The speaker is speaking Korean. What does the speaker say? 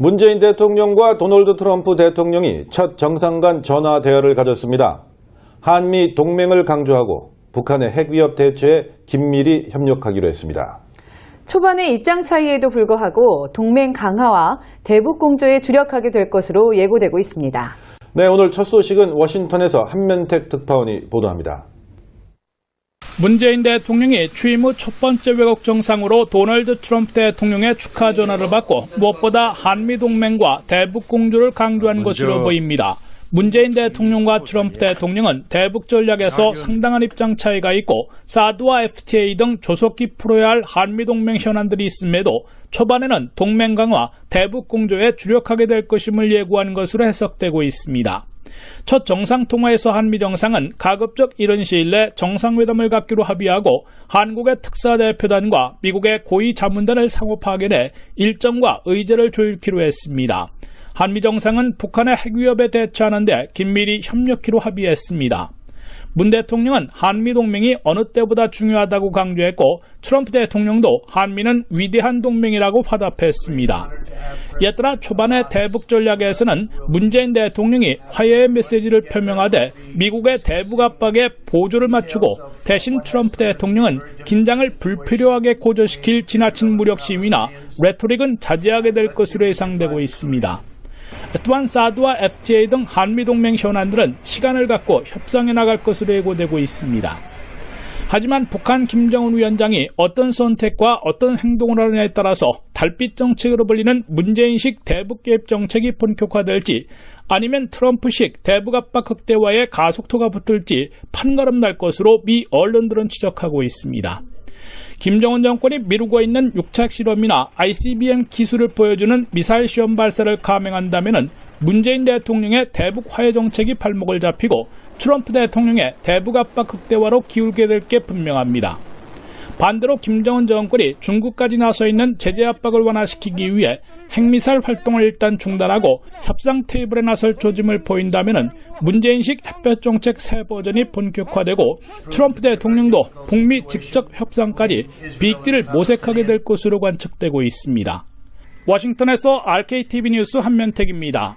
문재인 대통령과 도널드 트럼프 대통령이 첫 정상 간 전화 대화를 가졌습니다. 한미 동맹을 강조하고 북한의 핵 위협 대처에 긴밀히 협력하기로 했습니다. 초반의 입장 차이에도 불구하고 동맹 강화와 대북 공조에 주력하게 될 것으로 예고되고 있습니다. 네, 오늘 첫 소식은 워싱턴에서 한면택 특파원이 보도합니다. 문재인 대통령이 취임 후 첫 번째 외국 정상으로 도널드 트럼프 대통령의 축하 전화를 받고 무엇보다 한미동맹과 대북 공조를 강조한 것으로 보입니다. 문재인 대통령과 트럼프 대통령은 대북 전략에서 상당한 입장 차이가 있고 사드와 FTA 등 조속히 풀어야 할 한미동맹 현안들이 있음에도 초반에는 동맹 강화, 대북 공조에 주력하게 될 것임을 예고한 것으로 해석되고 있습니다. 첫 정상통화에서 한미 정상은 가급적 이른 시일 내 정상회담을 갖기로 합의하고 한국의 특사대표단과 미국의 고위 자문단을 상호 파견해 일정과 의제를 조율키로 했습니다. 한미 정상은 북한의 핵 위협에 대처하는 데 긴밀히 협력키로 합의했습니다. 문 대통령은 한미 동맹이 어느 때보다 중요하다고 강조했고 트럼프 대통령도 한미는 위대한 동맹이라고 화답했습니다. 이에 따라 초반의 대북 전략에서는 문재인 대통령이 화해의 메시지를 표명하되 미국의 대북 압박에 보조를 맞추고 대신 트럼프 대통령은 긴장을 불필요하게 고조시킬 지나친 무력 시위나 레토릭은 자제하게 될 것으로 예상되고 있습니다. 또한 사드와 FTA 등 한미동맹 현안들은 시간을 갖고 협상해 나갈 것으로 예고되고 있습니다. 하지만 북한 김정은 위원장이 어떤 선택과 어떤 행동을 하느냐에 따라서 달빛 정책으로 불리는 문재인식 대북 개입 정책이 본격화될지 아니면 트럼프식 대북 압박 극대화에 가속도가 붙을지 판가름 날 것으로 미 언론들은 추적하고 있습니다. 김정은 정권이 미루고 있는 육착 실험이나 ICBM 기술을 보여주는 미사일 시험 발사를 감행한다면 문재인 대통령의 대북 화해 정책이 발목을 잡히고 트럼프 대통령의 대북 압박 극대화로 기울게 될 게 분명합니다. 반대로 김정은 정권이 중국까지 나서 있는 제재 압박을 완화시키기 위해 핵미사일 활동을 일단 중단하고 협상 테이블에 나설 조짐을 보인다면 문재인식 햇볕 정책 새 버전이 본격화되고 트럼프 대통령도 북미 직접 협상까지 빅딜을 모색하게 될 것으로 관측되고 있습니다. 워싱턴에서 RKTV 뉴스 한면택입니다.